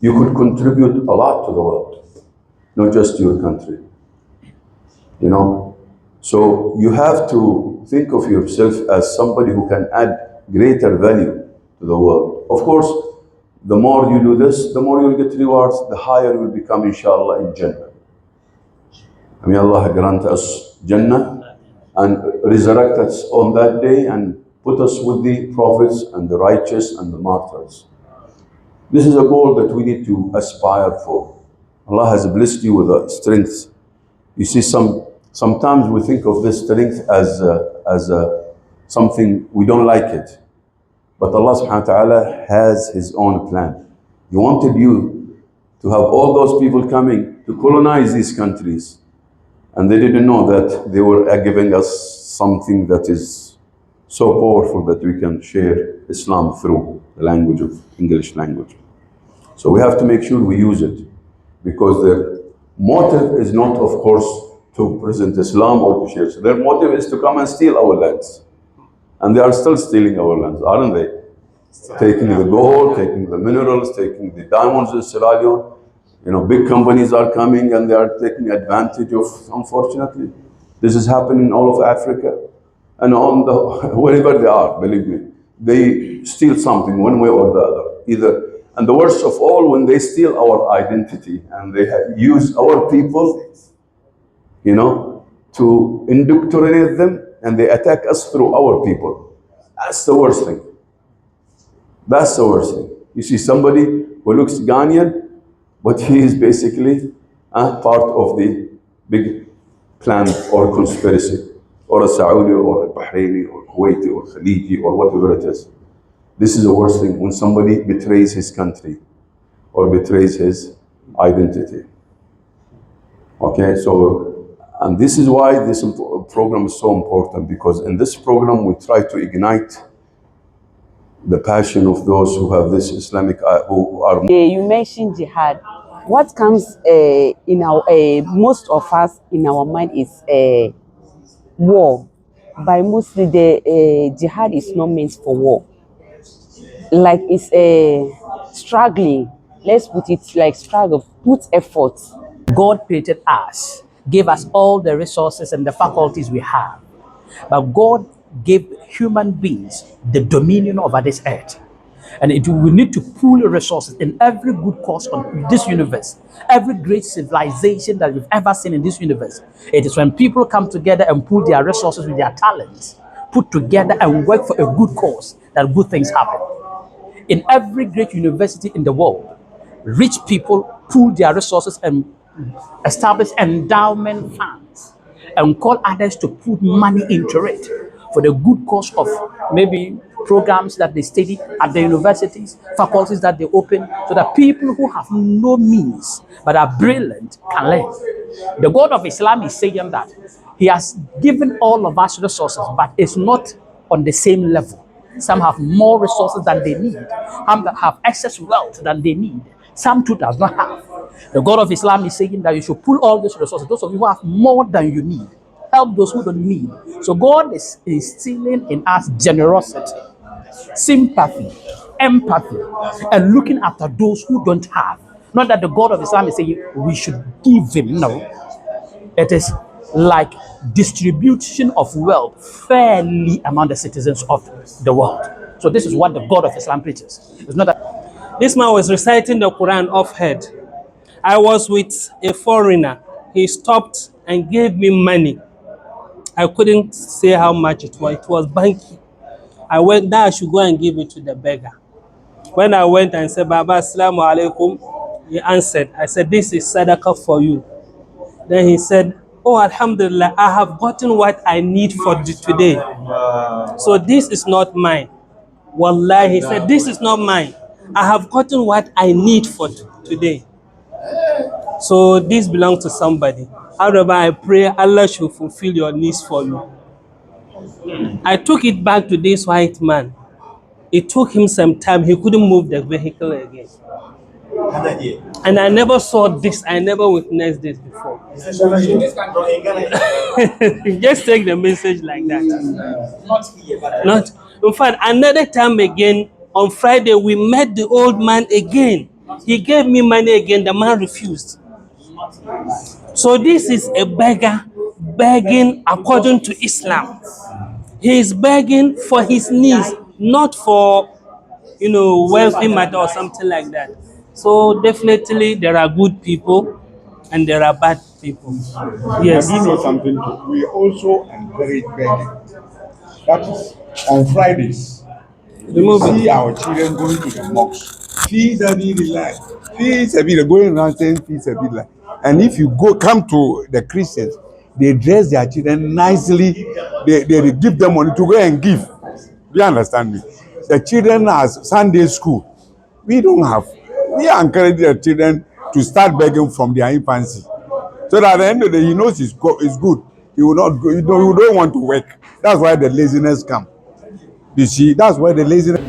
You could contribute a lot to the world, not just your country. You know, so you have to think of yourself as somebody who can add greater value to the world. Of course, the more you do this, the more you'll get rewards, the higher you will become, inshallah, in Jannah. May Allah grant us Jannah and resurrect us on that day and put us with the prophets and the righteous and the martyrs. This is a goal that we need to aspire for. Allah has blessed you with a strength. You see, sometimes we think of this strength as something we don't like it. But Allah subhanahu wa ta'ala has His own plan. He wanted you to have all those people coming to colonize these countries. And they didn't know that they were giving us something that is so powerful that we can share Islam through the language of English language. So we have to make sure we use it, because their motive is not, of course, to present Islam or to share. So their motive is to come and steal our lands. And they are still stealing our lands, aren't they? Taking the gold, taking the minerals, taking the diamonds in Sierra Leone. You know, big companies are coming and they are taking advantage of, unfortunately. This is happening all of Africa and on wherever they are, believe me. They steal something one way or the other. And the worst of all, when they steal our identity and they use our people, you know, to indoctrinate them, and they attack us through our people. That's the worst thing. That's the worst thing. You see somebody who looks Ghanaian, but he is basically part of the big plan or conspiracy, or a Saudi or a Bahraini or Kuwaiti or Khaliji or whatever it is. This is the worst thing, when somebody betrays his country or betrays his identity. Okay, so, and this is why this program is so important, because in this program we try to ignite the passion of those who have this Islamic, who are... You mentioned jihad. What comes in our, most of us in our mind is war. By mostly the jihad is not meant for war. Like it's struggling. Let's put it like struggle, put effort. God created us, gave us all the resources and the faculties we have. But God gave human beings the dominion over this earth. And we need to pool resources in every good cause on this universe, every great civilization that we've ever seen in this universe. It is when people come together and pool their resources with their talents, put together and work for a good cause, that good things happen. In every great university in the world, rich people pool their resources and establish endowment funds and call others to put money into it for the good cause of maybe programs that they study at the universities, faculties that they open, so that people who have no means but are brilliant can learn. The God of Islam is saying that He has given all of us resources, but it's not on the same level. Some have more resources than they need. Some have excess wealth than they need. Some too does not have. The God of Islam is saying that you should pull all these resources. Those of you who have more than you need, help those who don't need. So God is instilling in us generosity, sympathy, empathy, and looking after those who don't have. Not that the God of Islam is saying we should give him. No. It is like distribution of wealth fairly among the citizens of the world. So this is what the God of Islam preaches. It's not that this man was reciting the Quran off head. I was with a foreigner. He stopped and gave me money. I couldn't say how much it was. It was banky. I went there, I should go and give it to the beggar. When I went and said, Baba, Assalamu alaikum, he answered. I said, this is sadaqah for you. Then he said, oh, alhamdulillah, I have gotten what I need for today. So this is not mine. Wallahi, he said, this is not mine. I have gotten what I need for today. So this belongs to somebody. However, I pray Allah should fulfill your needs for you. I took it back to this white man. It took him some time. He couldn't move the vehicle again. And I never saw this. I never witnessed this before. Just take the message like that. Not. In fact, another time again, on Friday, we met the old man again. He gave me money again, the man refused. So this is a beggar begging according to Islam. He is begging for his needs, not for, wealthy matter or something like that. So definitely there are good people and there are bad people. I Yes. do know something too. We also encourage begging. That is on Fridays. You Remove see it. our children going to the mosques. Fees a life. Fees a going around saying fees a life. And if you come to the Christians, they dress their children nicely. They give them money to go and give. Do you understand me? The children has Sunday school. We don't have. We encourage the children to start begging from their infancy. So that at the end of the day, he knows it's good. He will not go, you don't want to work. That's why the laziness come. You see, that's why the laziness.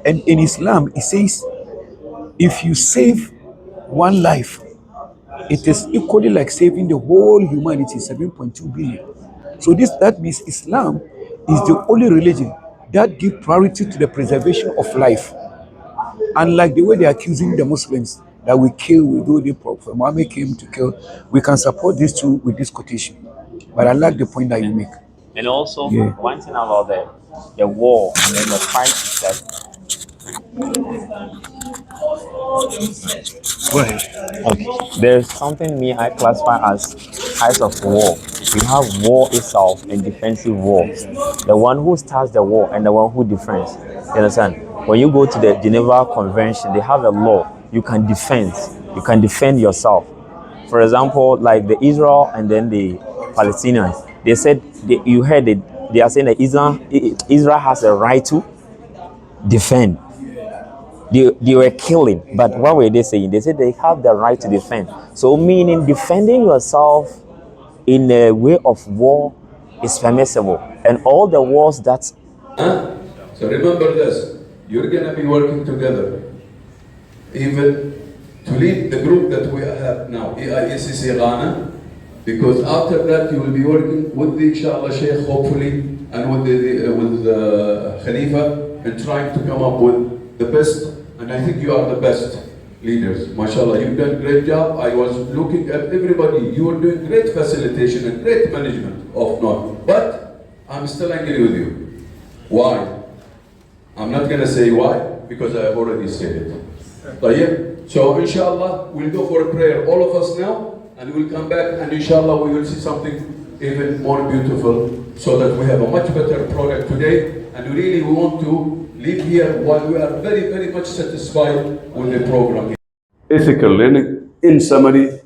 And in Islam, it says, if you save one life, it is equally like saving the whole humanity, 7.2 billion. So that means Islam is the only religion that gives priority to the preservation of life. Unlike the way they're accusing the Muslims that we kill, we do the Prophet Muhammad came to kill, we can support these two with this quotation. But I like the point that you make. And also, Yeah. one thing about the war and the fight is that Go ahead. okay, there's something me I classify as types of war. We have war itself and defensive war. The one who starts the war and the one who defends. You understand? When you go to the Geneva Convention, they have a law. You can defend. You can defend yourself. For example, like the Israel and then the Palestinians, they said you heard it. They are saying that Israel has a right to defend. They were killing, but what were they saying? They said they have the right to defend. So meaning defending yourself in a way of war is permissible, and all the wars that So remember this, you're going to be working together, even to lead the group that we have now, EISCC Ghana, because after that you will be working with the inshallah Sheikh hopefully, and with the Khalifa, and trying to come up with the best, and I think you are the best leaders. MashaAllah, you've done a great job. I was looking at everybody, you are doing great facilitation and great management of North, but I'm still angry with you. Why? I'm not going to say why, because I have already said it. طيب? So inshallah, we'll go for a prayer, all of us now, and we'll come back, and inshallah we will see something even more beautiful, so that we have a much better product today, and we want to live here while we are very, very much satisfied with the program. Ethical learning, in summary,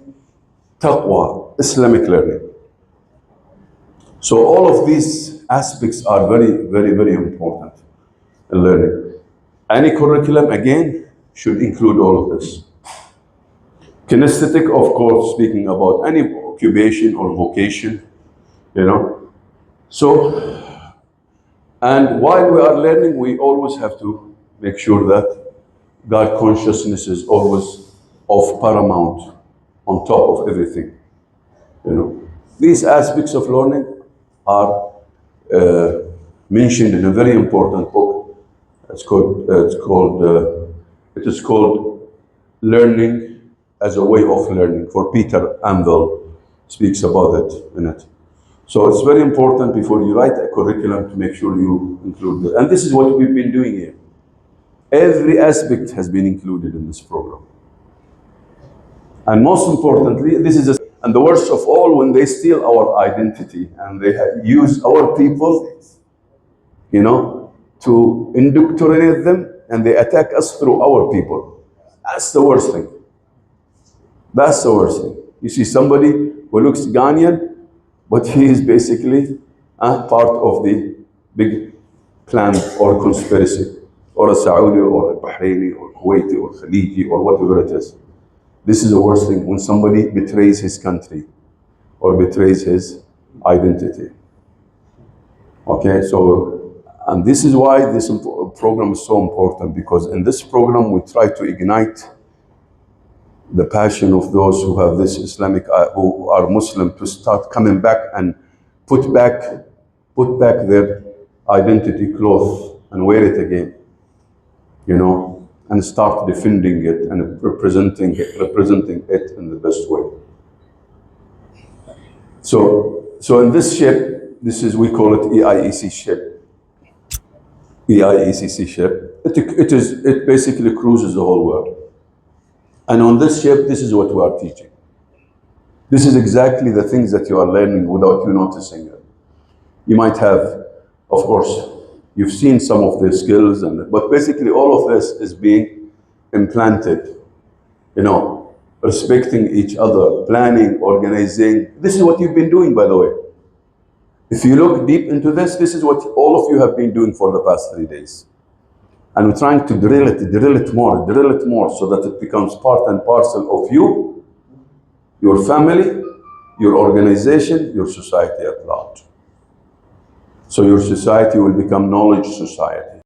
taqwa, Islamic learning. So all of these aspects are very, very, very important in learning. Any curriculum, again, should include all of this. Kinesthetic, of course, speaking about any occupation or vocation, you know. So, and while we are learning, we always have to make sure that God consciousness is always of paramount, on top of everything, you know. These aspects of learning are mentioned in a very important book. It's called It is called Learning as a Way of Learning, for Peter Anvil speaks about it in it. So it's very important before you write a curriculum to make sure you include it. And this is what we've been doing here. Every aspect has been included in this program. And most importantly, and the worst of all, when they steal our identity and they use our people, to indoctrinate them, and they attack us through our people. That's the worst thing. That's the worst thing. You see somebody who looks Ghanaian, but he is basically part of the big plan or conspiracy, or a Saudi or a Bahraini or Kuwaiti or Khaliji or whatever it is. This is the worst thing, when somebody betrays his country or betrays his identity. Okay, so, and this is why this program is so important, because in this program we try to ignite the passion of those who have this Islamic, who are Muslim, to start coming back and put back their identity cloth and wear it again, and start defending it and representing it in the best way. So in this ship, we call it EIEC ship. EIECC ship. It basically cruises the whole world. And on this ship, this is what we are teaching. This is exactly the things that you are learning without you noticing it. You might have, of course, you've seen some of the skills, but basically all of this is being implanted. Respecting each other, planning, organizing. This is what you've been doing, by the way. If you look deep into this is what all of you have been doing for the past 3 days. And we're trying to drill it more, so that it becomes part and parcel of you, your family, your organization, your society at large. So your society will become knowledge society.